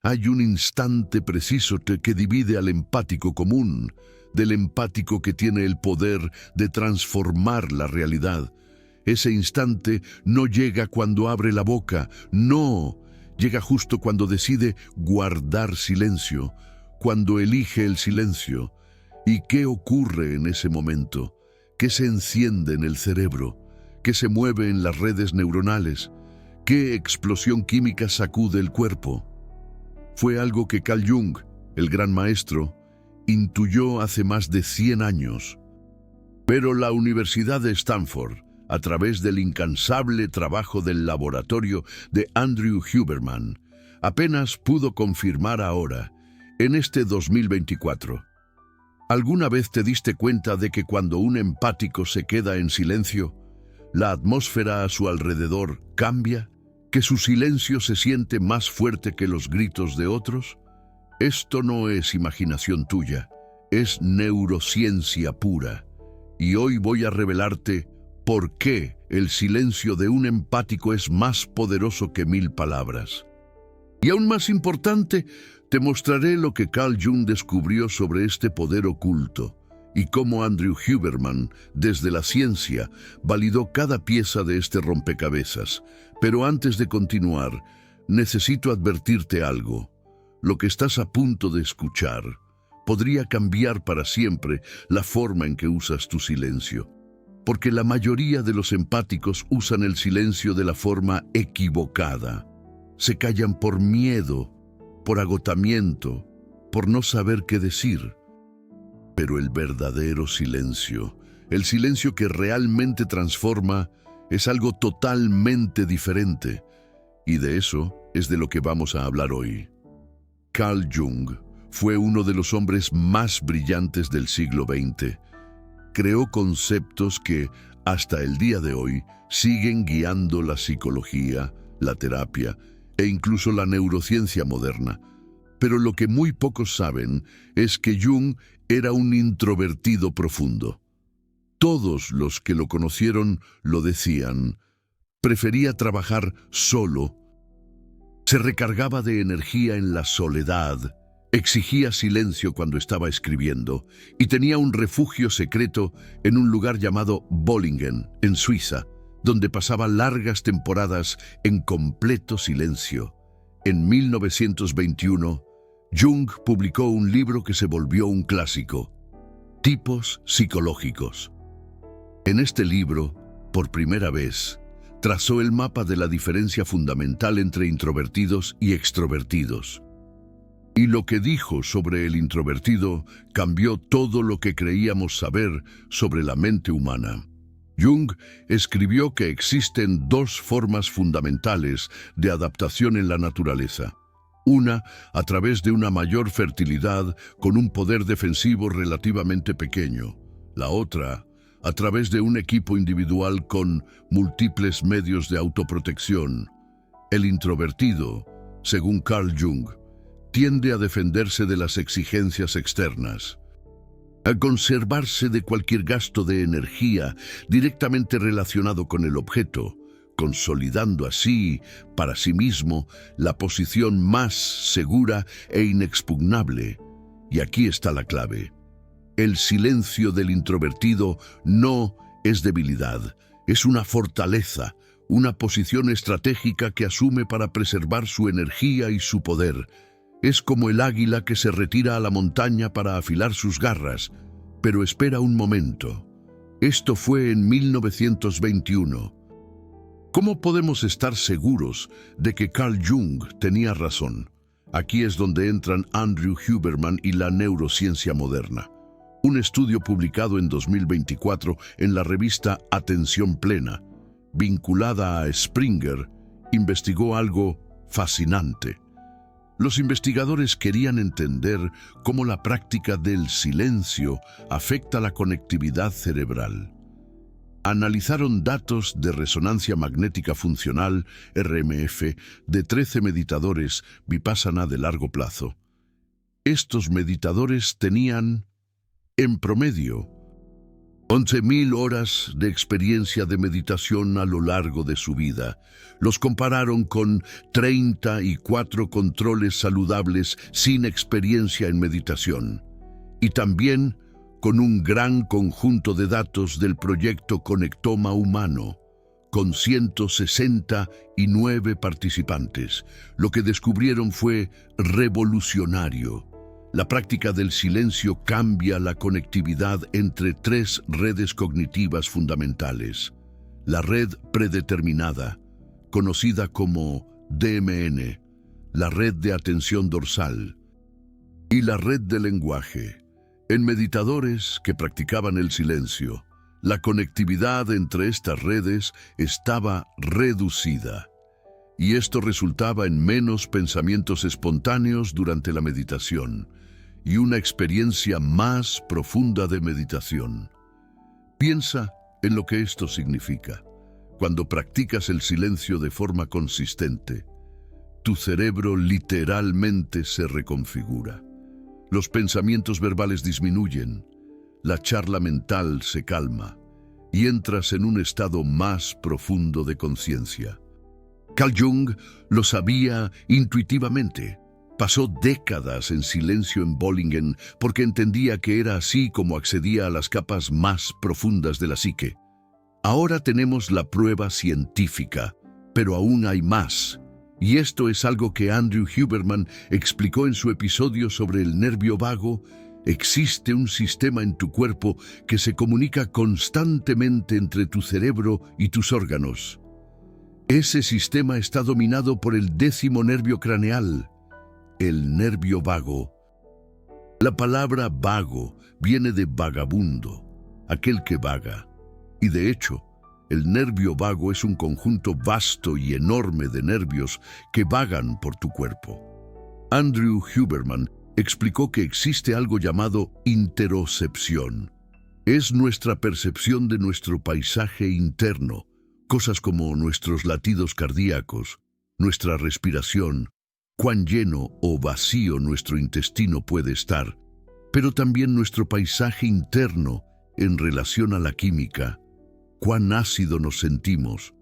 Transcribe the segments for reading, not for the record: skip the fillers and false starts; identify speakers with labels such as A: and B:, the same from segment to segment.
A: Hay un instante preciso que divide al empático común del empático que tiene el poder de transformar la realidad. Ese instante no llega cuando abre la boca, no, llega justo cuando decide guardar silencio, cuando elige el silencio. ¿Y qué ocurre en ese momento? ¿Qué se enciende en el cerebro? ¿Qué se mueve en las redes neuronales? ¿Qué explosión química sacude el cuerpo? Fue algo que Carl Jung, el gran maestro, intuyó hace más de 100 años. Pero la Universidad de Stanford, a través del incansable trabajo del laboratorio de Andrew Huberman, apenas pudo confirmar ahora, en este 2024. ¿Alguna vez te diste cuenta de que cuando un empático se queda en silencio, la atmósfera a su alrededor cambia? ¿Que su silencio se siente más fuerte que los gritos de otros? Esto no es imaginación tuya, es neurociencia pura. Y hoy voy a revelarte por qué el silencio de un empático es más poderoso que 1000 palabras. Y aún más importante, te mostraré lo que Carl Jung descubrió sobre este poder oculto y cómo Andrew Huberman, desde la ciencia, validó cada pieza de este rompecabezas. Pero antes de continuar, necesito advertirte algo. Lo que estás a punto de escuchar podría cambiar para siempre la forma en que usas tu silencio. Porque la mayoría de los empáticos usan el silencio de la forma equivocada. Se callan por miedo, por agotamiento, por no saber qué decir. Pero el verdadero silencio, el silencio que realmente transforma, es algo totalmente diferente. Y de eso es de lo que vamos a hablar hoy. Carl Jung fue uno de los hombres más brillantes del siglo XX. Creó conceptos que, hasta el día de hoy, siguen guiando la psicología, la terapia e incluso la neurociencia moderna. Pero lo que muy pocos saben es que Jung era un introvertido profundo. Todos los que lo conocieron lo decían. Prefería trabajar solo. Se recargaba de energía en la soledad. Exigía silencio cuando estaba escribiendo y tenía un refugio secreto en un lugar llamado Bollingen, en Suiza, donde pasaba largas temporadas en completo silencio. En 1921, Jung publicó un libro que se volvió un clásico, Tipos psicológicos. En este libro, por primera vez, trazó el mapa de la diferencia fundamental entre introvertidos y extrovertidos. Y lo que dijo sobre el introvertido cambió todo lo que creíamos saber sobre la mente humana. Jung escribió que existen dos formas fundamentales de adaptación en la naturaleza. Una, a través de una mayor fertilidad con un poder defensivo relativamente pequeño. La otra, a través de un equipo individual con múltiples medios de autoprotección. El introvertido, según Carl Jung, tiende a defenderse de las exigencias externas, a conservarse de cualquier gasto de energía directamente relacionado con el objeto, consolidando así, para sí mismo, la posición más segura e inexpugnable. Y aquí está la clave. El silencio del introvertido no es debilidad, es una fortaleza, una posición estratégica que asume para preservar su energía y su poder. Es como el águila que se retira a la montaña para afilar sus garras. Pero espera un momento. Esto fue en 1921. ¿Cómo podemos estar seguros de que Carl Jung tenía razón? Aquí es donde entran Andrew Huberman y la neurociencia moderna. Un estudio publicado en 2024 en la revista Atención Plena, vinculada a Springer, investigó algo fascinante. Los investigadores querían entender cómo la práctica del silencio afecta la conectividad cerebral. Analizaron datos de resonancia magnética funcional, RMF, de 13 meditadores vipassana de largo plazo. Estos meditadores tenían, en promedio, 11.000 horas de experiencia de meditación a lo largo de su vida. Los compararon con 34 controles saludables sin experiencia en meditación. Y también con un gran conjunto de datos del proyecto Conectoma Humano, con 169 participantes. Lo que descubrieron fue revolucionario. La práctica del silencio cambia la conectividad entre 3 redes cognitivas fundamentales. La red predeterminada, conocida como DMN, la red de atención dorsal, y la red de lenguaje. En meditadores que practicaban el silencio, la conectividad entre estas redes estaba reducida, y esto resultaba en menos pensamientos espontáneos durante la meditación y una experiencia más profunda de meditación. Piensa en lo que esto significa. Cuando practicas el silencio de forma consistente, tu cerebro literalmente se reconfigura. Los pensamientos verbales disminuyen, la charla mental se calma y entras en un estado más profundo de conciencia. Carl Jung lo sabía intuitivamente. Pasó décadas en silencio en Bollingen porque entendía que era así como accedía a las capas más profundas de la psique. Ahora tenemos la prueba científica, pero aún hay más. Y esto es algo que Andrew Huberman explicó en su episodio sobre el nervio vago. Existe un sistema en tu cuerpo que se comunica constantemente entre tu cerebro y tus órganos. Ese sistema está dominado por el 10º nervio craneal, el nervio vago. La palabra vago viene de vagabundo, aquel que vaga. Y de hecho, el nervio vago es un conjunto vasto y enorme de nervios que vagan por tu cuerpo. Andrew Huberman explicó que existe algo llamado interocepción. Es nuestra percepción de nuestro paisaje interno, cosas como nuestros latidos cardíacos, nuestra respiración, cuán lleno o vacío nuestro intestino puede estar, pero también nuestro paisaje interno en relación a la química, cuán ácido nos sentimos,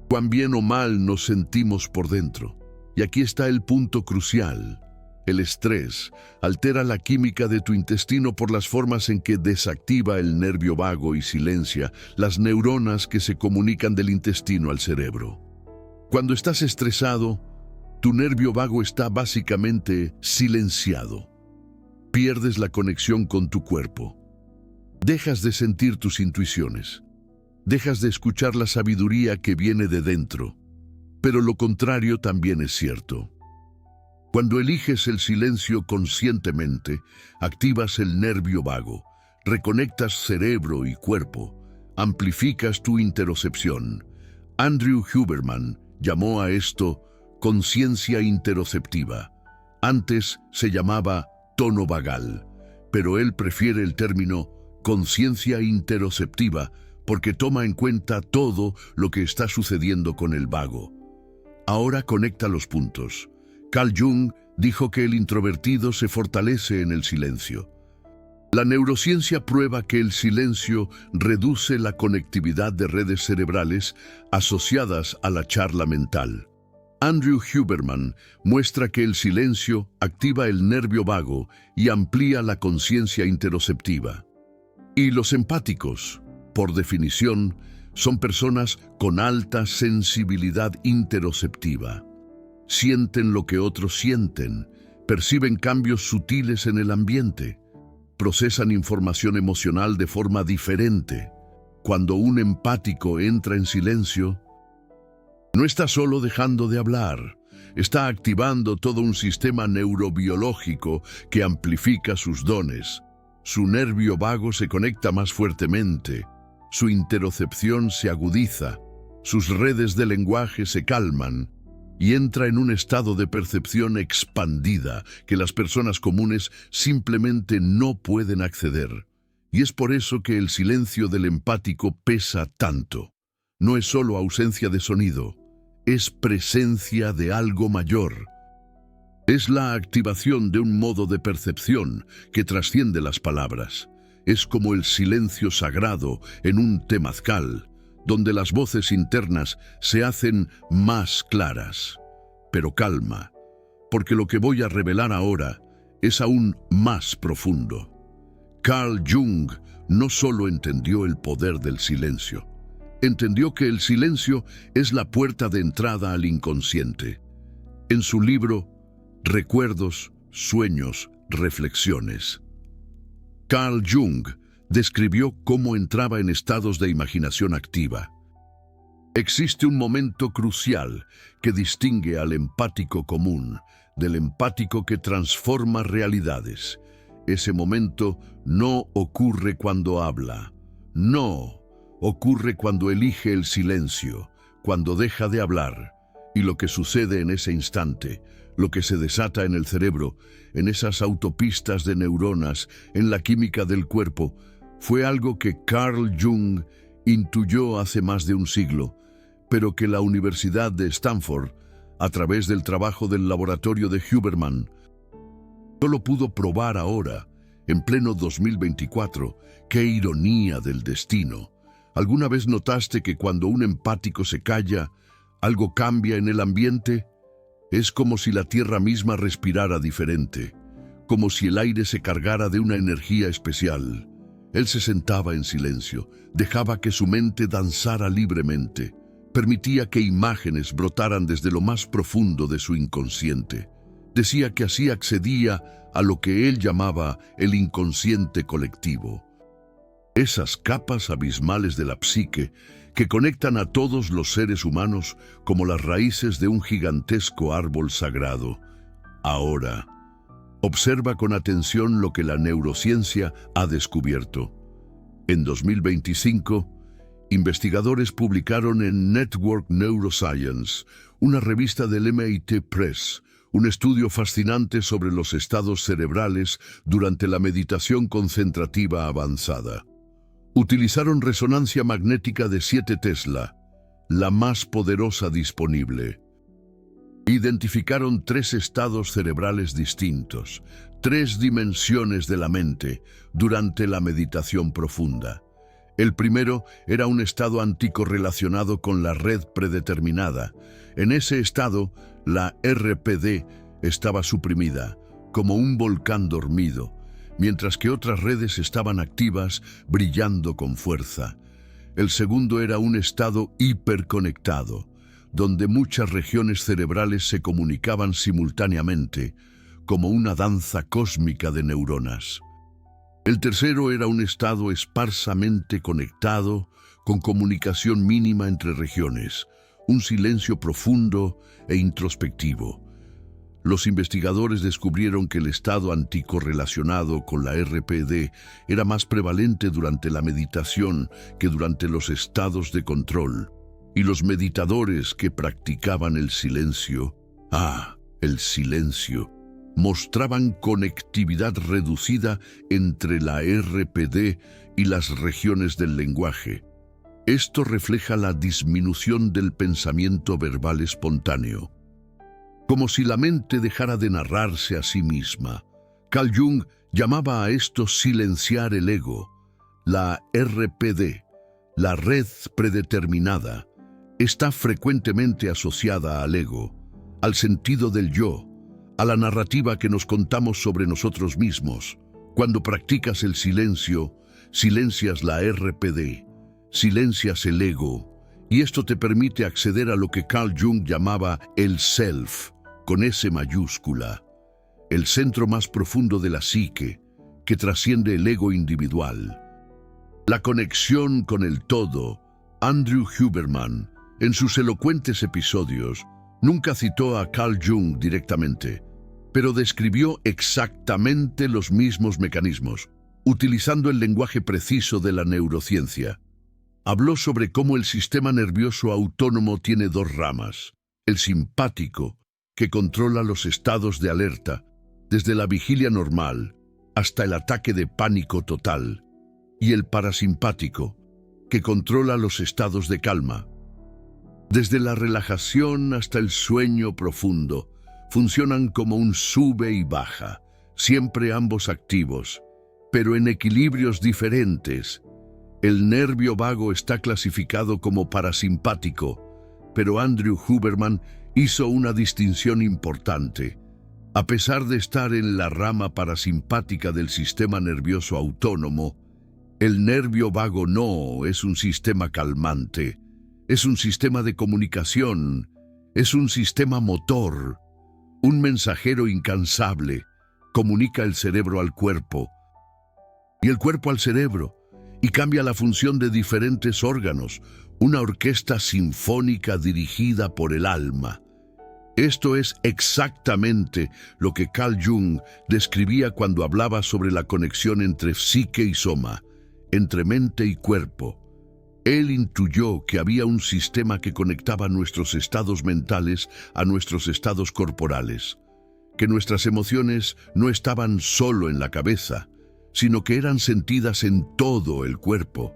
A: cuán bien o mal nos sentimos por dentro. Y aquí está el punto crucial. El estrés altera la química de tu intestino por las formas en que desactiva el nervio vago y silencia las neuronas que se comunican del intestino al cerebro. Cuando estás estresado, tu nervio vago está básicamente silenciado. Pierdes la conexión con tu cuerpo. Dejas de sentir tus intuiciones. Dejas de escuchar la sabiduría que viene de dentro. Pero lo contrario también es cierto. Cuando eliges el silencio conscientemente, activas el nervio vago, reconectas cerebro y cuerpo, amplificas tu interocepción. Andrew Huberman llamó a esto conciencia interoceptiva. Antes se llamaba tono vagal, pero él prefiere el término conciencia interoceptiva porque toma en cuenta todo lo que está sucediendo con el vago. Ahora conecta los puntos. Carl Jung dijo que el introvertido se fortalece en el silencio. La neurociencia prueba que el silencio reduce la conectividad de redes cerebrales asociadas a la charla mental. Andrew Huberman muestra que el silencio activa el nervio vago y amplía la conciencia interoceptiva. Y los empáticos, por definición, son personas con alta sensibilidad interoceptiva. Sienten lo que otros sienten, perciben cambios sutiles en el ambiente, procesan información emocional de forma diferente. Cuando un empático entra en silencio, no está solo dejando de hablar, está activando todo un sistema neurobiológico que amplifica sus dones. Su nervio vago se conecta más fuertemente, su interocepción se agudiza, sus redes de lenguaje se calman y entra en un estado de percepción expandida que las personas comunes simplemente no pueden acceder. Y es por eso que el silencio del empático pesa tanto. No es solo ausencia de sonido, es presencia de algo mayor. Es la activación de un modo de percepción que trasciende las palabras. es como el silencio sagrado en un temazcal, donde las voces internas se hacen más claras. Pero calma, porque lo que voy a revelar ahora es aún más profundo. Carl Jung no solo entendió el poder del silencio, entendió que el silencio es la puerta de entrada al inconsciente. En su libro Recuerdos, Sueños, Reflexiones, Carl Jung describió cómo entraba en estados de imaginación activa. Existe un momento crucial que distingue al empático común del empático que transforma realidades. Ese momento no ocurre cuando habla, no, ocurre cuando elige el silencio, cuando deja de hablar. Y lo que sucede en ese instante, lo que se desata en el cerebro, en esas autopistas de neuronas, en la química del cuerpo, fue algo que Carl Jung intuyó hace más de un siglo, pero que la Universidad de Stanford, a través del trabajo del laboratorio de Huberman, solo pudo probar ahora, en pleno 2024. ¡Qué ironía del destino! ¿Alguna vez notaste que cuando un empático se calla, algo cambia en el ambiente? Es como si la tierra misma respirara diferente, como si el aire se cargara de una energía especial. Él se sentaba en silencio, dejaba que su mente danzara libremente, permitía que imágenes brotaran desde lo más profundo de su inconsciente. Decía que así accedía a lo que él llamaba el inconsciente colectivo. Esas capas abismales de la psique que conectan a todos los seres humanos como las raíces de un gigantesco árbol sagrado. Ahora, observa con atención lo que la neurociencia ha descubierto. En 2025, investigadores publicaron en Network Neuroscience, una revista del MIT Press, un estudio fascinante sobre los estados cerebrales durante la meditación concentrativa avanzada. Utilizaron resonancia magnética de 7 Tesla, la más poderosa disponible. Identificaron 3 estados cerebrales distintos, 3 dimensiones de la mente, durante la meditación profunda. El primero era un estado anticorrelacionado con la red predeterminada. En ese estado, la RPD estaba suprimida, como un volcán dormido, mientras que otras redes estaban activas, brillando con fuerza. El segundo era un estado hiperconectado, donde muchas regiones cerebrales se comunicaban simultáneamente, como una danza cósmica de neuronas. El tercero era un estado esparsamente conectado, con comunicación mínima entre regiones, un silencio profundo e introspectivo. Los investigadores descubrieron que el estado anticorrelacionado con la RPD era más prevalente durante la meditación que durante los estados de control. Y los meditadores que practicaban el silencio, el silencio, mostraban conectividad reducida entre la RPD y las regiones del lenguaje. Esto refleja la disminución del pensamiento verbal espontáneo, como si la mente dejara de narrarse a sí misma. Carl Jung llamaba a esto silenciar el ego. La RPD, la red predeterminada, está frecuentemente asociada al ego, al sentido del yo, a la narrativa que nos contamos sobre nosotros mismos. Cuando practicas el silencio, silencias la RPD, silencias el ego, y esto te permite acceder a lo que Carl Jung llamaba el self, con S mayúscula, el centro más profundo de la psique, que trasciende el ego individual. La conexión con el todo. Andrew Huberman, en sus elocuentes episodios, nunca citó a Carl Jung directamente, pero describió exactamente los mismos mecanismos, utilizando el lenguaje preciso de la neurociencia. Habló sobre cómo el sistema nervioso autónomo tiene 2 ramas: el simpático, que controla los estados de alerta, desde la vigilia normal hasta el ataque de pánico total, y el parasimpático, que controla los estados de calma. Desde la relajación hasta el sueño profundo, funcionan como un sube y baja, siempre ambos activos. pero en equilibrios diferentes. El nervio vago está clasificado como parasimpático, pero Andrew Huberman hizo una distinción importante. A pesar de estar en la rama parasimpática del sistema nervioso autónomo, el nervio vago no es un sistema calmante, es un sistema de comunicación, es un sistema motor, un mensajero incansable. Comunica el cerebro al cuerpo y el cuerpo al cerebro y cambia la función de diferentes órganos, una orquesta sinfónica dirigida por el alma. Esto es exactamente lo que Carl Jung describía cuando hablaba sobre la conexión entre psique y soma, entre mente y cuerpo. Él intuyó que había un sistema que conectaba nuestros estados mentales a nuestros estados corporales, que nuestras emociones no estaban solo en la cabeza, sino que eran sentidas en todo el cuerpo.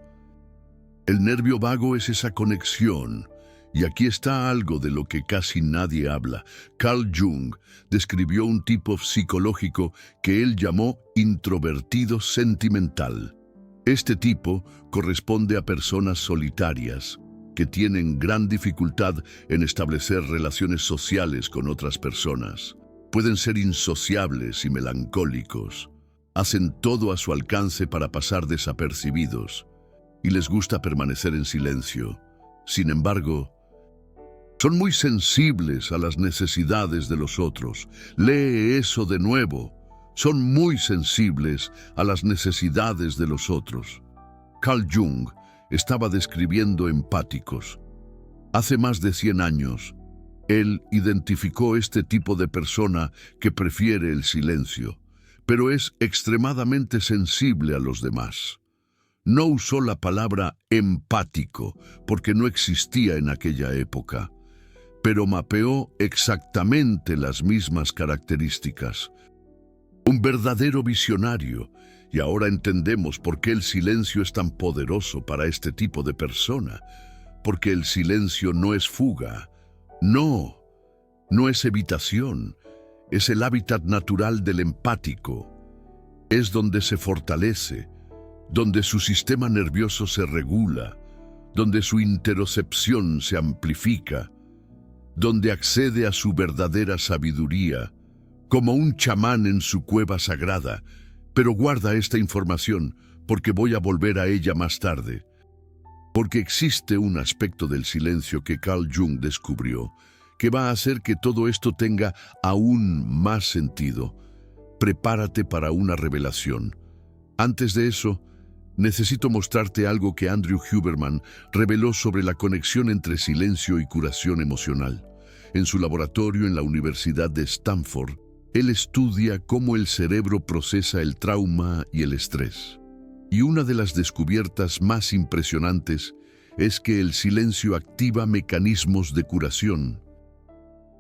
A: El nervio vago es esa conexión. Y aquí está algo de lo que casi nadie habla. Carl Jung describió un tipo psicológico que él llamó introvertido sentimental. Este tipo corresponde a personas solitarias, que tienen gran dificultad en establecer relaciones sociales con otras personas. Pueden ser insociables y melancólicos. Hacen todo a su alcance para pasar desapercibidos, y les gusta permanecer en silencio. Sin embargo, son muy sensibles a las necesidades de los otros. Lee eso de nuevo. Son muy sensibles a las necesidades de los otros. Carl Jung estaba describiendo empáticos. Hace más de 100 años, él identificó este tipo de persona que prefiere el silencio, pero es extremadamente sensible a los demás. No usó la palabra empático porque no existía en aquella época, pero mapeó exactamente las mismas características. Un verdadero visionario, y ahora entendemos por qué el silencio es tan poderoso para este tipo de persona, porque el silencio no es fuga, no es evitación, es el hábitat natural del empático, es donde se fortalece, donde su sistema nervioso se regula, donde su interocepción se amplifica, donde accede a su verdadera sabiduría, como un chamán en su cueva sagrada. Pero guarda esta información, porque voy a volver a ella más tarde. Porque existe un aspecto del silencio que Carl Jung descubrió, que va a hacer que todo esto tenga aún más sentido. Prepárate para una revelación. Antes de eso, necesito mostrarte algo que Andrew Huberman reveló sobre la conexión entre silencio y curación emocional. En su laboratorio en la Universidad de Stanford, él estudia cómo el cerebro procesa el trauma y el estrés. Y una de las descubiertas más impresionantes es que el silencio activa mecanismos de curación,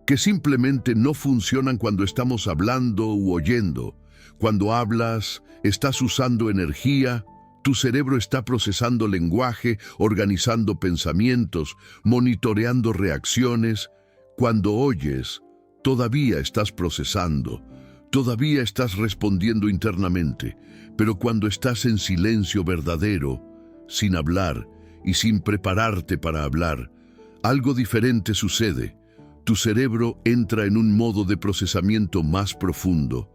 A: que simplemente no funcionan cuando estamos hablando u oyendo. Cuando hablas, estás usando energía. Tu cerebro está procesando lenguaje, organizando pensamientos, monitoreando reacciones. Cuando oyes, todavía estás procesando, todavía estás respondiendo internamente, pero cuando estás en silencio verdadero, sin hablar y sin prepararte para hablar, algo diferente sucede. Tu cerebro entra en un modo de procesamiento más profundo.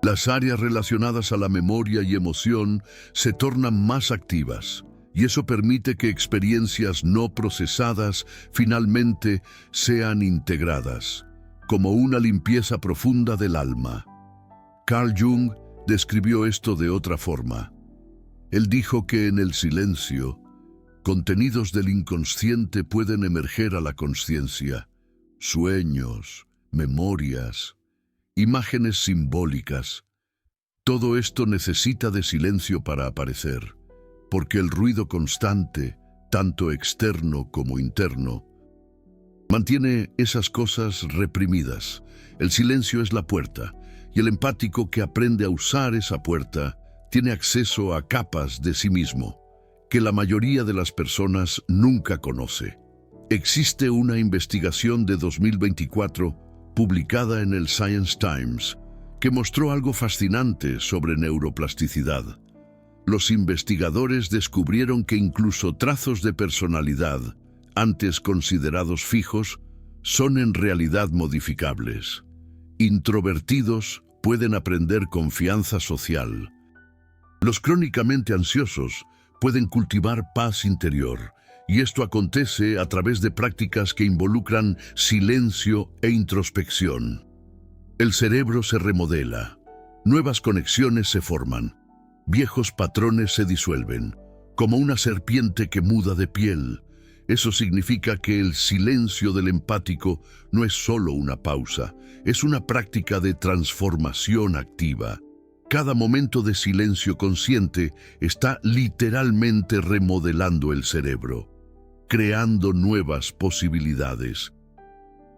A: Las áreas relacionadas a la memoria y emoción se tornan más activas, y eso permite que experiencias no procesadas finalmente sean integradas, como una limpieza profunda del alma. Carl Jung describió esto de otra forma. Él dijo que en el silencio, contenidos del inconsciente pueden emerger a la conciencia, sueños, memorias, imágenes simbólicas. Todo esto necesita de silencio para aparecer, porque el ruido constante, tanto externo como interno, mantiene esas cosas reprimidas. El silencio es la puerta, y el empático que aprende a usar esa puerta tiene acceso a capas de sí mismo que la mayoría de las personas nunca conoce. Existe una investigación de 2024 publicada en el Science Times que mostró algo fascinante sobre neuroplasticidad. Los investigadores descubrieron que incluso trazos de personalidad, antes considerados fijos, son en realidad modificables. Introvertidos pueden aprender confianza social. Los crónicamente ansiosos pueden cultivar paz interior, y esto acontece a través de prácticas que involucran silencio e introspección. El cerebro se remodela, nuevas conexiones se forman, viejos patrones se disuelven, como una serpiente que muda de piel. Eso significa que el silencio del empático no es solo una pausa, es una práctica de transformación activa. Cada momento de silencio consciente está literalmente remodelando el cerebro, creando nuevas posibilidades,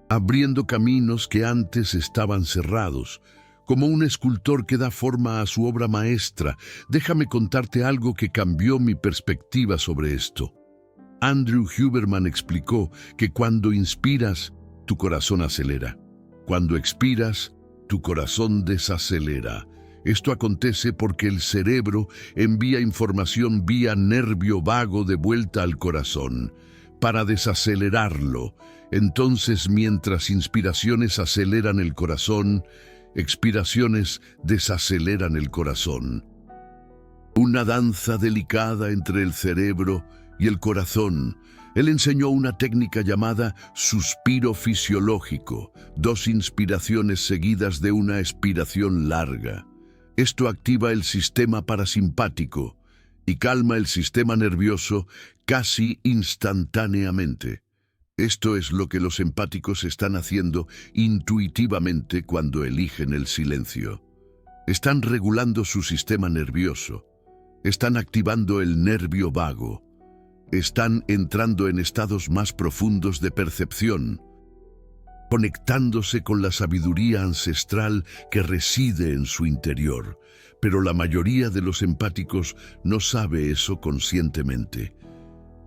A: abriendo caminos que antes estaban cerrados, como un escultor que da forma a su obra maestra. Déjame contarte algo que cambió mi perspectiva sobre esto. Andrew Huberman explicó que cuando inspiras, tu corazón acelera. Cuando expiras, tu corazón desacelera. Esto acontece porque el cerebro envía información vía nervio vago de vuelta al corazón, para desacelerarlo. Entonces, mientras inspiraciones aceleran el corazón, expiraciones desaceleran el corazón. Una danza delicada entre el cerebro y el corazón. Él enseñó una técnica llamada suspiro fisiológico, 2 inspiraciones seguidas de una expiración larga. Esto activa el sistema parasimpático y calma el sistema nervioso casi instantáneamente. Esto es lo que los empáticos están haciendo intuitivamente cuando eligen el silencio. Están regulando su sistema nervioso, están activando el nervio vago, están entrando en estados más profundos de percepción, conectándose con la sabiduría ancestral que reside en su interior. Pero la mayoría de los empáticos no sabe eso conscientemente.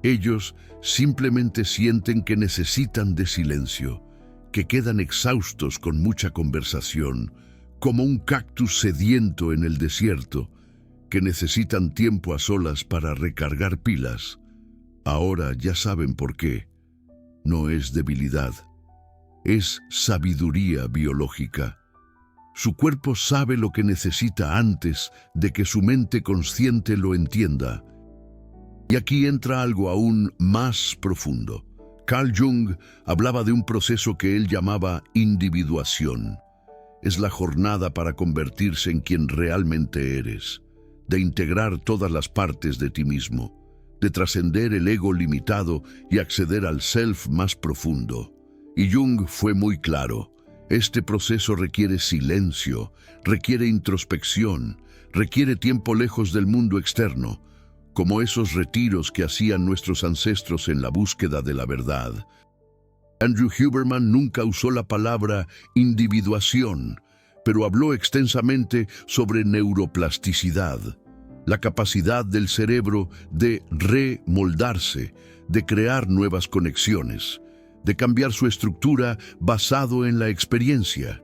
A: Ellos simplemente sienten que necesitan de silencio, que quedan exhaustos con mucha conversación, como un cactus sediento en el desierto, que necesitan tiempo a solas para recargar pilas. Ahora ya saben por qué. No es debilidad, es sabiduría biológica. Su cuerpo sabe lo que necesita antes de que su mente consciente lo entienda. Y aquí entra algo aún más profundo. Carl Jung hablaba de un proceso que él llamaba individuación. Es la jornada para convertirse en quien realmente eres, de integrar todas las partes de ti mismo, de trascender el ego limitado y acceder al self más profundo. Y Jung fue muy claro. Este proceso requiere silencio, requiere introspección, requiere tiempo lejos del mundo externo, como esos retiros que hacían nuestros ancestros en la búsqueda de la verdad. Andrew Huberman nunca usó la palabra individuación, pero habló extensamente sobre neuroplasticidad, la capacidad del cerebro de remoldarse, de crear nuevas conexiones, de cambiar su estructura basado en la experiencia.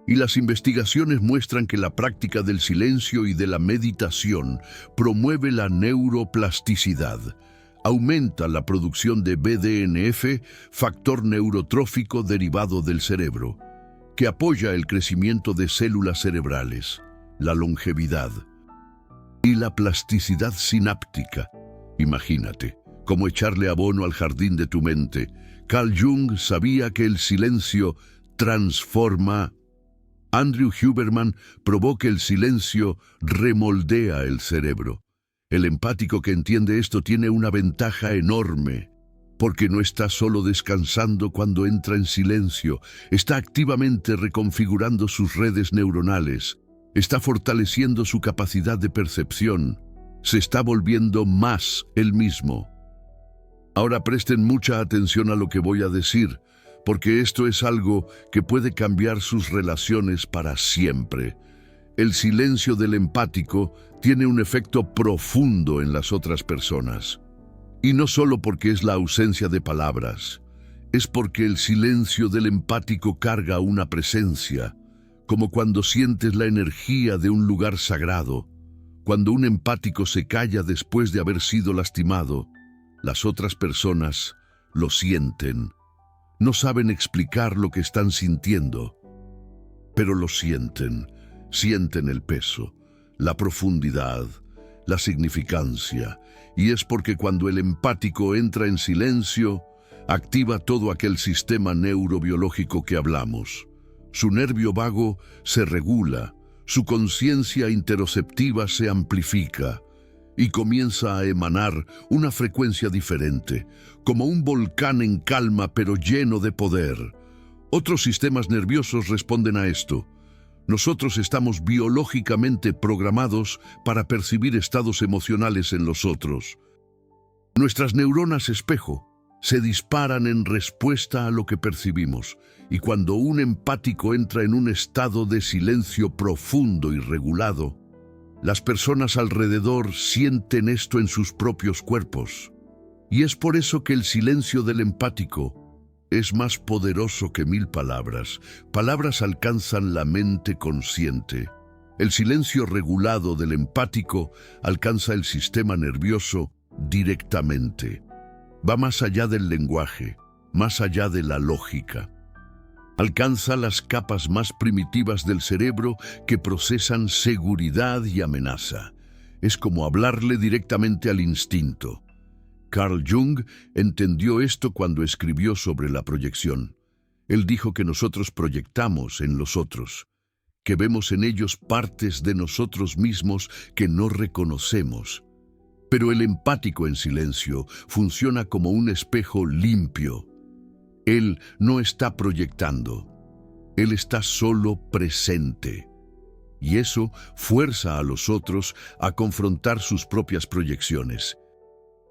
A: Y las investigaciones muestran que la práctica del silencio y de la meditación promueve la neuroplasticidad, aumenta la producción de BDNF, factor neurotrófico derivado del cerebro, que apoya el crecimiento de células cerebrales, la longevidad y la plasticidad sináptica. Imagínate, cómo echarle abono al jardín de tu mente. Carl Jung sabía que el silencio transforma. Andrew Huberman probó que el silencio remoldea el cerebro. El empático que entiende esto tiene una ventaja enorme, porque no está solo descansando cuando entra en silencio, está activamente reconfigurando sus redes neuronales, está fortaleciendo su capacidad de percepción, se está volviendo más él mismo. Ahora presten mucha atención a lo que voy a decir, porque esto es algo que puede cambiar sus relaciones para siempre. El silencio del empático tiene un efecto profundo en las otras personas. Y no solo porque es la ausencia de palabras, es porque el silencio del empático carga una presencia, como cuando sientes la energía de un lugar sagrado. Cuando un empático se calla después de haber sido lastimado, las otras personas lo sienten. No saben explicar lo que están sintiendo, pero lo sienten. Sienten el peso, la profundidad, la significancia. Y es porque cuando el empático entra en silencio, activa todo aquel sistema neurobiológico que hablamos. Su nervio vago se regula, su conciencia interoceptiva se amplifica y comienza a emanar una frecuencia diferente, como un volcán en calma pero lleno de poder. Otros sistemas nerviosos responden a esto. Nosotros estamos biológicamente programados para percibir estados emocionales en los otros. Nuestras neuronas espejo se disparan en respuesta a lo que percibimos, y cuando un empático entra en un estado de silencio profundo y regulado, las personas alrededor sienten esto en sus propios cuerpos. Y es por eso que el silencio del empático es más poderoso que 1000 palabras. Palabras alcanzan la mente consciente. El silencio regulado del empático alcanza el sistema nervioso directamente. Va más allá del lenguaje, más allá de la lógica. Alcanza las capas más primitivas del cerebro que procesan seguridad y amenaza. Es como hablarle directamente al instinto. Carl Jung entendió esto cuando escribió sobre la proyección. Él dijo que nosotros proyectamos en los otros, que vemos en ellos partes de nosotros mismos que no reconocemos. Pero el empático en silencio funciona como un espejo limpio. Él no está proyectando, él está solo presente. Y eso fuerza a los otros a confrontar sus propias proyecciones,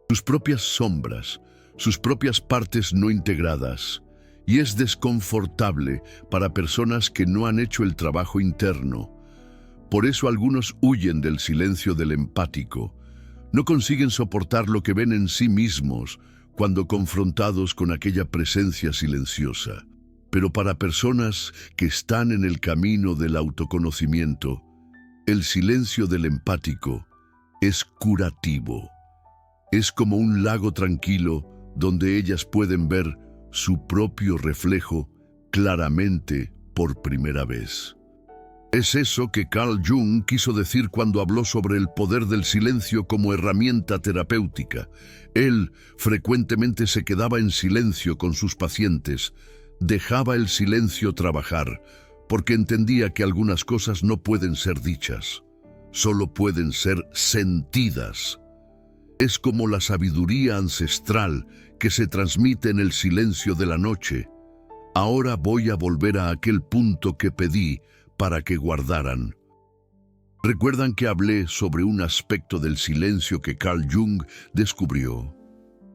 A: sus propias sombras, sus propias partes no integradas. Y es desconfortable para personas que no han hecho el trabajo interno. Por eso algunos huyen del silencio del empático. No consiguen soportar lo que ven en sí mismos cuando confrontados con aquella presencia silenciosa. Pero para personas que están en el camino del autoconocimiento, el silencio del empático es curativo. Es como un lago tranquilo donde ellas pueden ver su propio reflejo claramente por primera vez. Es eso que Carl Jung quiso decir cuando habló sobre el poder del silencio como herramienta terapéutica. Él frecuentemente se quedaba en silencio con sus pacientes, dejaba el silencio trabajar, porque entendía que algunas cosas no pueden ser dichas, solo pueden ser sentidas. Es como la sabiduría ancestral que se transmite en el silencio de la noche. Ahora voy a volver a aquel punto que pedí para que guardaran. ¿Recuerdan que hablé sobre un aspecto del silencio que Carl Jung descubrió?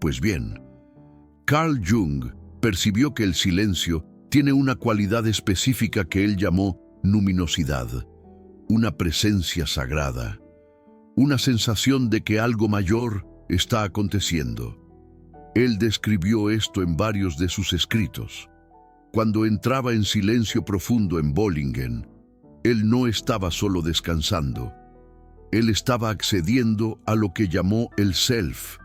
A: Pues bien, Carl Jung percibió que el silencio tiene una cualidad específica que él llamó luminosidad, una presencia sagrada, una sensación de que algo mayor está aconteciendo. Él describió esto en varios de sus escritos. Cuando entraba en silencio profundo en Bollingen, él no estaba solo descansando. Él estaba accediendo a lo que llamó el self,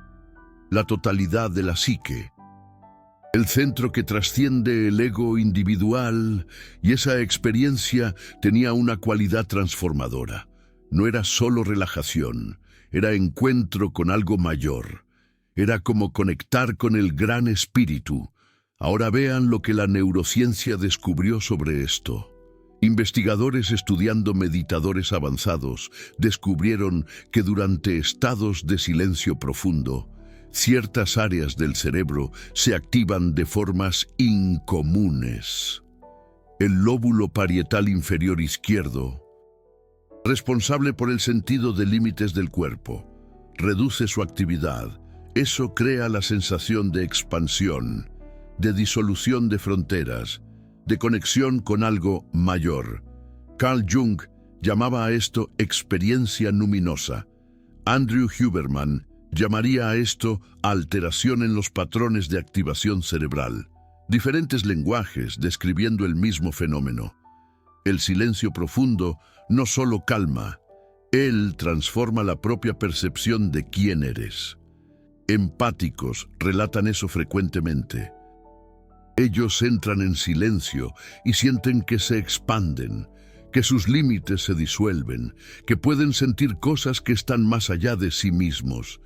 A: la totalidad de la psique, el centro que trasciende el ego individual, y esa experiencia tenía una cualidad transformadora. No era solo relajación, era encuentro con algo mayor. Era como conectar con el gran espíritu. Ahora vean lo que la neurociencia descubrió sobre esto. Investigadores estudiando meditadores avanzados descubrieron que durante estados de silencio profundo, ciertas áreas del cerebro se activan de formas incomunes. El lóbulo parietal inferior izquierdo, responsable por el sentido de límites del cuerpo, reduce su actividad. Eso crea la sensación de expansión, de disolución de fronteras, de conexión con algo mayor. Carl Jung llamaba a esto experiencia luminosa. Andrew Huberman llamaría a esto alteración en los patrones de activación cerebral. Diferentes lenguajes describiendo el mismo fenómeno. El silencio profundo no solo calma, él transforma la propia percepción de quién eres. Empáticos relatan eso frecuentemente. Ellos entran en silencio y sienten que se expanden, que sus límites se disuelven, que pueden sentir cosas que están más allá de sí mismos.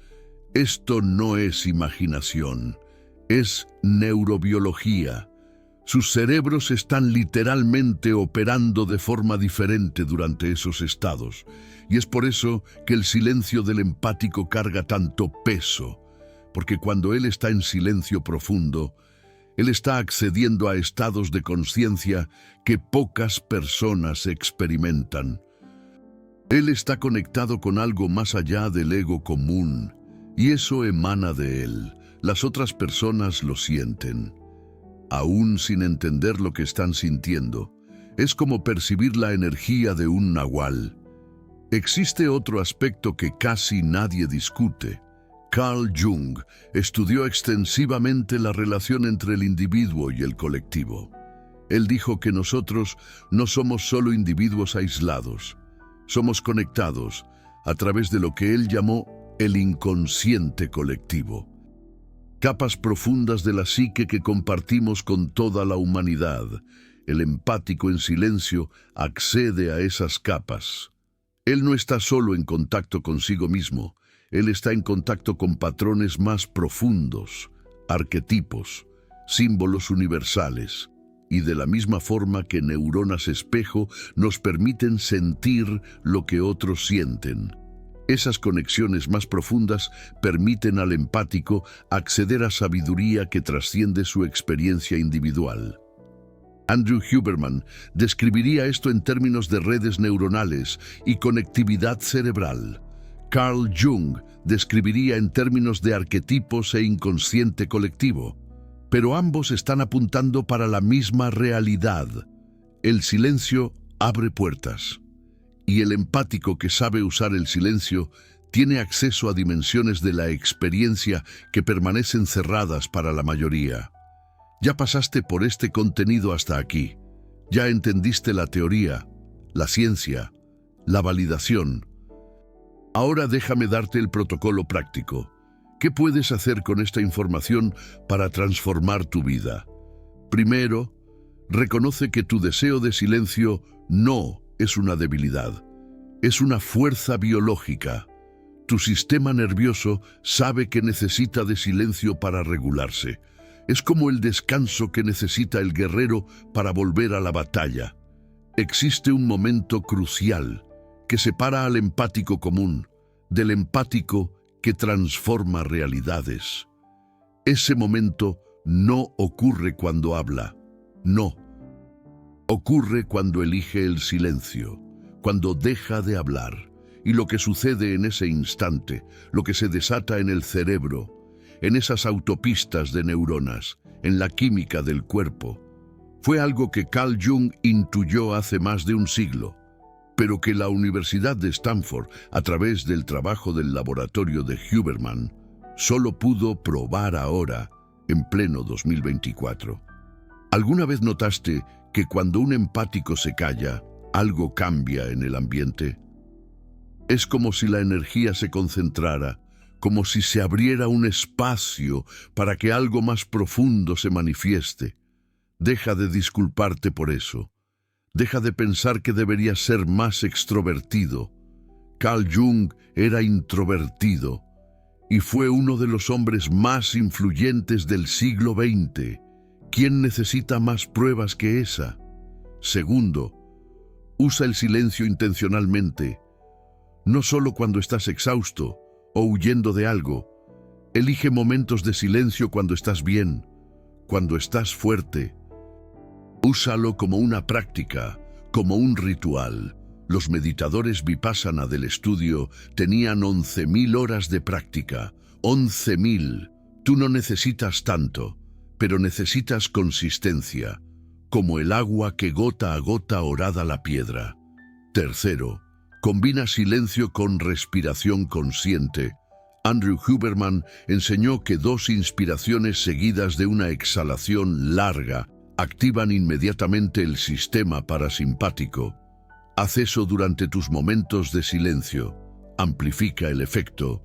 A: Esto no es imaginación, es neurobiología. Sus cerebros están literalmente operando de forma diferente durante esos estados, y es por eso que el silencio del empático carga tanto peso, porque cuando él está en silencio profundo, él está accediendo a estados de conciencia que pocas personas experimentan. Él está conectado con algo más allá del ego común, y eso emana de él. Las otras personas lo sienten. Aún sin entender lo que están sintiendo, es como percibir la energía de un nahual. Existe otro aspecto que casi nadie discute. Carl Jung estudió extensivamente la relación entre el individuo y el colectivo. Él dijo que nosotros no somos solo individuos aislados, somos conectados a través de lo que él llamó el inconsciente colectivo. Capas profundas de la psique que compartimos con toda la humanidad. El empático en silencio accede a esas capas. Él no está solo en contacto consigo mismo, él está en contacto con patrones más profundos, arquetipos, símbolos universales, y de la misma forma que neuronas espejo nos permiten sentir lo que otros sienten. Esas conexiones más profundas permiten al empático acceder a sabiduría que trasciende su experiencia individual. Andrew Huberman describiría esto en términos de redes neuronales y conectividad cerebral. Carl Jung describiría en términos de arquetipos e inconsciente colectivo. Pero ambos están apuntando para la misma realidad. El silencio abre puertas. Y el empático que sabe usar el silencio tiene acceso a dimensiones de la experiencia que permanecen cerradas para la mayoría. Ya pasaste por este contenido hasta aquí. Ya entendiste la teoría, la ciencia, la validación. Ahora déjame darte el protocolo práctico. ¿Qué puedes hacer con esta información para transformar tu vida? Primero, reconoce que tu deseo de silencio no es una debilidad, es una fuerza biológica. Tu sistema nervioso sabe que necesita de silencio para regularse. Es como el descanso que necesita el guerrero para volver a la batalla. Existe un momento crucial que separa al empático común del empático que transforma realidades. Ese momento no ocurre cuando habla, no. Ocurre cuando elige el silencio, cuando deja de hablar, y lo que sucede en ese instante, lo que se desata en el cerebro, en esas autopistas de neuronas, en la química del cuerpo, fue algo que Carl Jung intuyó hace más de un siglo, pero que la Universidad de Stanford, a través del trabajo del laboratorio de Huberman, solo pudo probar ahora, en pleno 2024. ¿Alguna vez notaste que cuando un empático se calla, algo cambia en el ambiente? Es como si la energía se concentrara, como si se abriera un espacio para que algo más profundo se manifieste. Deja de disculparte por eso. Deja de pensar que deberías ser más extrovertido. Carl Jung era introvertido y fue uno de los hombres más influyentes del siglo XX. ¿Quién necesita más pruebas que esa? Segundo, usa el silencio intencionalmente. No solo cuando estás exhausto o huyendo de algo. Elige momentos de silencio cuando estás bien, cuando estás fuerte. Úsalo como una práctica, como un ritual. Los meditadores vipassana del estudio tenían 11.000 horas de práctica. 11.000. Tú no necesitas tanto, pero necesitas consistencia, como el agua que gota a gota horada la piedra. Tercero, combina silencio con respiración consciente. Andrew Huberman enseñó que 2 inspiraciones seguidas de una exhalación larga activan inmediatamente el sistema parasimpático. Haz eso durante tus momentos de silencio. Amplifica el efecto.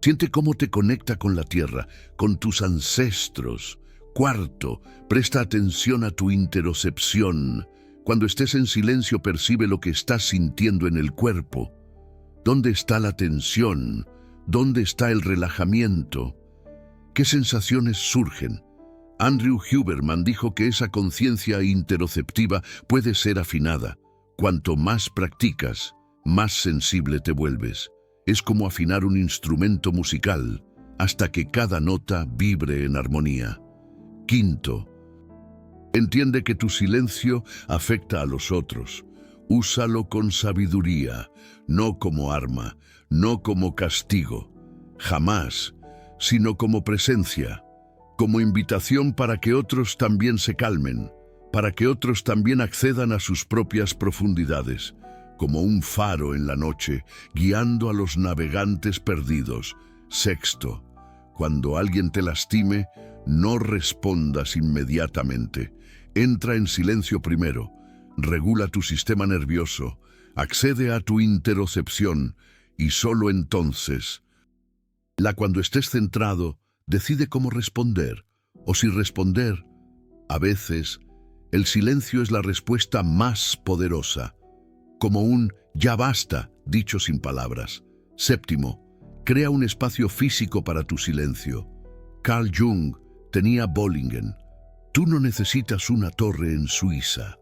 A: Siente cómo te conecta con la tierra, con tus ancestros. Cuarto, presta atención a tu interocepción. Cuando estés en silencio, percibe lo que estás sintiendo en el cuerpo. ¿Dónde está la tensión? ¿Dónde está el relajamiento? ¿Qué sensaciones surgen? Andrew Huberman dijo que esa conciencia interoceptiva puede ser afinada. Cuanto más practicas, más sensible te vuelves. Es como afinar un instrumento musical hasta que cada nota vibre en armonía. Quinto, entiende que tu silencio afecta a los otros. Úsalo con sabiduría, no como arma, no como castigo. Jamás, sino como presencia, como invitación para que otros también se calmen, para que otros también accedan a sus propias profundidades, como un faro en la noche, guiando a los navegantes perdidos. Sexto, cuando alguien te lastime, no respondas inmediatamente. Entra en silencio primero, regula tu sistema nervioso, accede a tu interocepción y solo entonces, cuando estés centrado, decide cómo responder o si responder. A veces, el silencio es la respuesta más poderosa, como un «ya basta», dicho sin palabras. Séptimo, crea un espacio físico para tu silencio. Carl Jung tenía Bollingen. Tú no necesitas una torre en Suiza,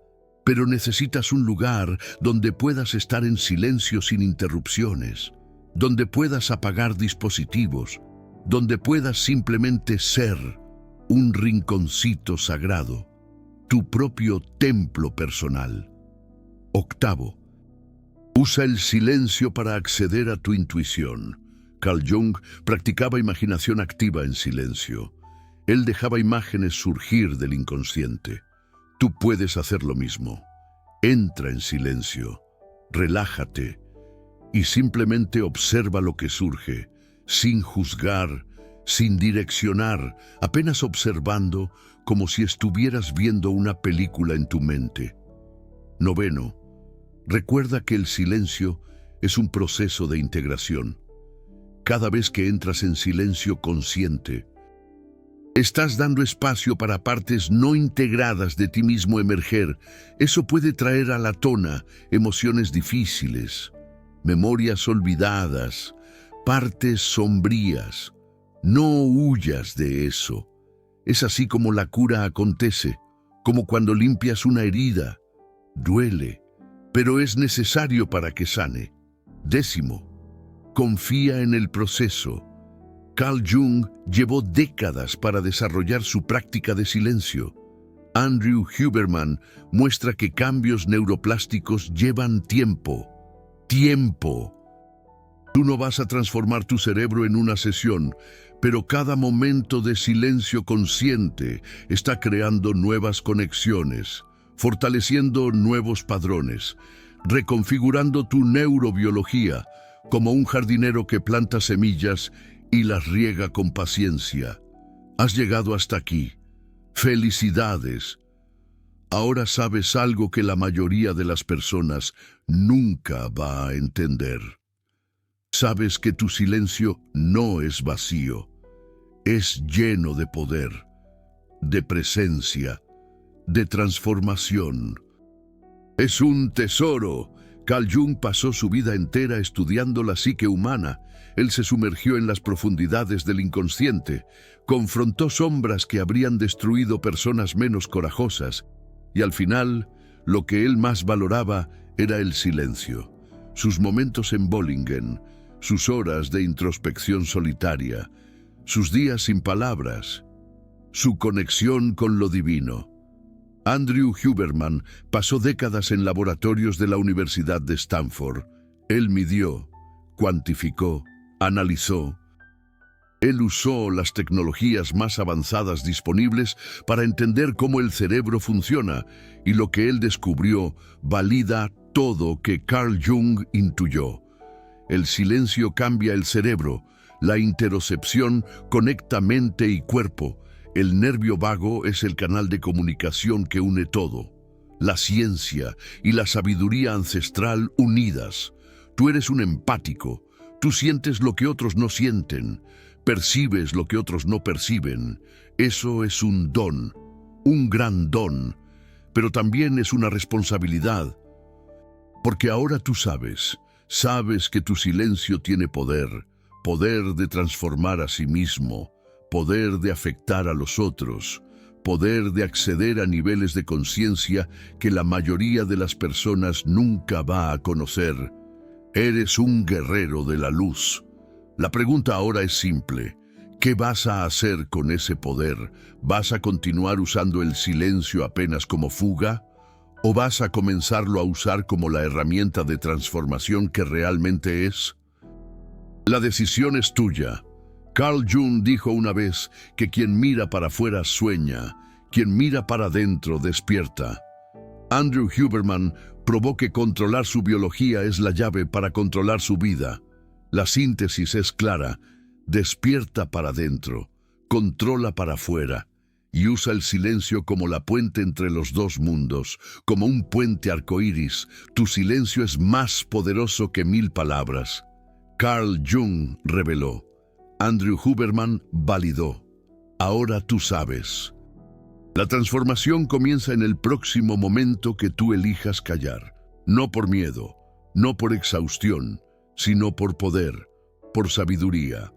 A: pero necesitas un lugar donde puedas estar en silencio sin interrupciones, donde puedas apagar dispositivos, donde puedas simplemente ser un rinconcito sagrado, tu propio templo personal. Octavo, usa el silencio para acceder a tu intuición. Carl Jung practicaba imaginación activa en silencio. Él dejaba imágenes surgir del inconsciente. Tú puedes hacer lo mismo. Entra en silencio, relájate y simplemente observa lo que surge, sin juzgar, sin direccionar, apenas observando como si estuvieras viendo una película en tu mente. Noveno, recuerda que el silencio es un proceso de integración. Cada vez que entras en silencio consciente, estás dando espacio para partes no integradas de ti mismo emerger. Eso puede traer a la tona emociones difíciles, memorias olvidadas, partes sombrías. No huyas de eso. Es así como la cura acontece, como cuando limpias una herida. Duele, pero es necesario para que sane. Décimo, confía en el proceso. Carl Jung llevó décadas para desarrollar su práctica de silencio. Andrew Huberman muestra que cambios neuroplásticos llevan tiempo. ¡Tiempo! Tú no vas a transformar tu cerebro en una sesión, pero cada momento de silencio consciente está creando nuevas conexiones, fortaleciendo nuevos padrones, reconfigurando tu neurobiología como un jardinero que planta semillas y las riega con paciencia. Has llegado hasta aquí. ¡Felicidades! Ahora sabes algo que la mayoría de las personas nunca va a entender. Sabes que tu silencio no es vacío, es lleno de poder, de presencia, de transformación. Es un tesoro. Carl Jung pasó su vida entera estudiando la psique humana. Él se sumergió en las profundidades del inconsciente, confrontó sombras que habrían destruido personas menos corajosas, y al final, lo que él más valoraba era el silencio. Sus momentos en Bollingen, sus horas de introspección solitaria, sus días sin palabras, su conexión con lo divino. Andrew Huberman pasó décadas en laboratorios de la Universidad de Stanford. Él midió, cuantificó, analizó. Él usó las tecnologías más avanzadas disponibles para entender cómo el cerebro funciona, y lo que él descubrió valida todo que Carl Jung intuyó. El silencio cambia el cerebro, la interocepción conecta mente y cuerpo, El nervio vago es el canal de comunicación que une todo. La ciencia y la sabiduría ancestral unidas. Tú eres un empático. Tú sientes lo que otros no sienten. Percibes lo que otros no perciben. Eso es un don, un gran don. Pero también es una responsabilidad. Porque ahora tú sabes que tu silencio tiene poder, poder de transformar a sí mismo, poder de afectar a los otros, poder de acceder a niveles de conciencia que la mayoría de las personas nunca va a conocer. Eres un guerrero de la luz. La pregunta ahora es simple. ¿Qué vas a hacer con ese poder? ¿Vas a continuar usando el silencio apenas como fuga? ¿O vas a comenzarlo a usar como la herramienta de transformación que realmente es? La decisión es tuya. Carl Jung dijo una vez que quien mira para afuera sueña, quien mira para adentro despierta. Andrew Huberman probó que controlar su biología es la llave para controlar su vida. La síntesis es clara: despierta para adentro, controla para afuera, y usa el silencio como la puente entre los dos mundos, como un puente arcoíris. Tu silencio es más poderoso que 1000 palabras. Carl Jung reveló. Andrew Huberman validó. Ahora tú sabes. La transformación comienza en el próximo momento que tú elijas callar. No por miedo, no por exhaustión, sino por poder, por sabiduría,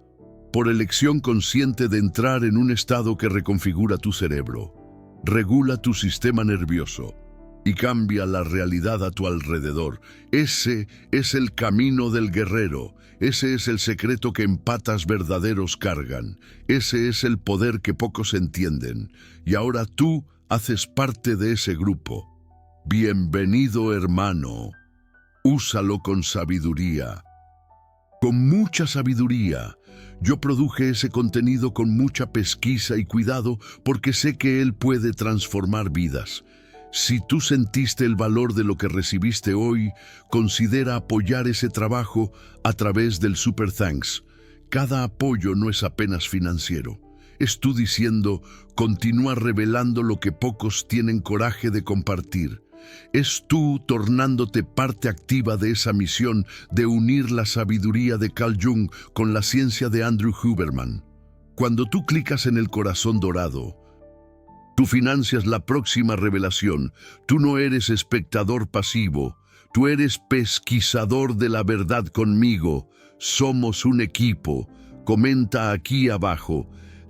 A: por elección consciente de entrar en un estado que reconfigura tu cerebro, regula tu sistema nervioso y cambia la realidad a tu alrededor. Ese es el camino del guerrero. Ese es el secreto que empatas verdaderos cargan. Ese es el poder que pocos entienden. Y ahora tú haces parte de ese grupo. Bienvenido, hermano. Úsalo con sabiduría. Con mucha sabiduría. Yo produje ese contenido con mucha pesquisa y cuidado porque sé que él puede transformar vidas. Si tú sentiste el valor de lo que recibiste hoy, considera apoyar ese trabajo a través del Super Thanks. Cada apoyo no es apenas financiero. Es tú diciendo: continúa revelando lo que pocos tienen coraje de compartir. Es tú tornándote parte activa de esa misión de unir la sabiduría de Carl Jung con la ciencia de Andrew Huberman. Cuando tú clicas en el corazón dorado, tú financias la próxima revelación. Tú no eres espectador pasivo. Tú eres pesquisador de la verdad conmigo. Somos un equipo. Comenta aquí abajo.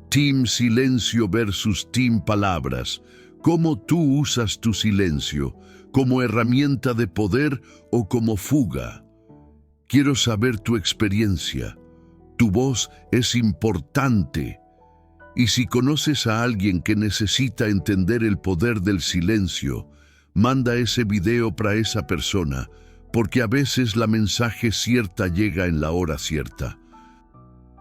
A: Team Silencio versus Team Palabras. ¿Cómo tú usas tu silencio? ¿Como herramienta de poder o como fuga? Quiero saber tu experiencia. Tu voz es importante. Y si conoces a alguien que necesita entender el poder del silencio, manda ese video para esa persona, porque a veces la mensaje cierta llega en la hora cierta.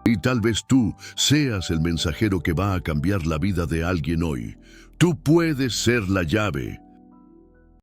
A: Y tal vez tú seas el mensajero que va a cambiar la vida de alguien hoy. Tú puedes ser la llave.